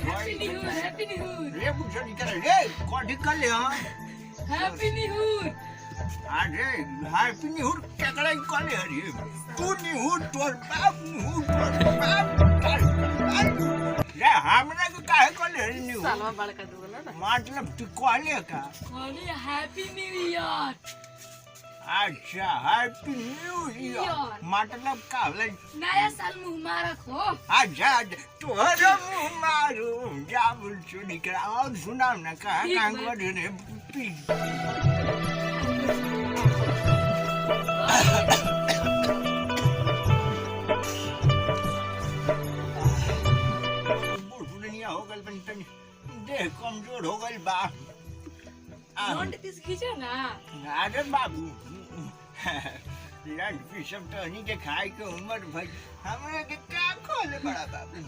Happy new रे पूछो निकल रे कोठी कर ले हां हैप्पी न्यू अरे हैप्पी न्यू क्या करे कर ले रे तू न्यू तोर बाप न्यू तोर बाप रे हमरा के काहे कर ले न्यू सालवा बड़का दुगला ना मतलब तू कहले का बोले हैप्पी न्यू ईयर अच्छा हैप्पी न्यू ईयर मतलब का होला नया साल मुंह मारक हो अच्छा तोहरा मुंह मारू जा बोल चोरी करा और सुनाओ ना कहाँ ठीक कहाँ बा। कर रे प्लीज बुढ़निया हो गल बन तनी देह कमजोर हो गल बा नोट दिस खींचे ना अरे बाबू लंच फिशम तो नहीं के खाए के उम्र भाई हमारे के का खोले बड़ा बाबू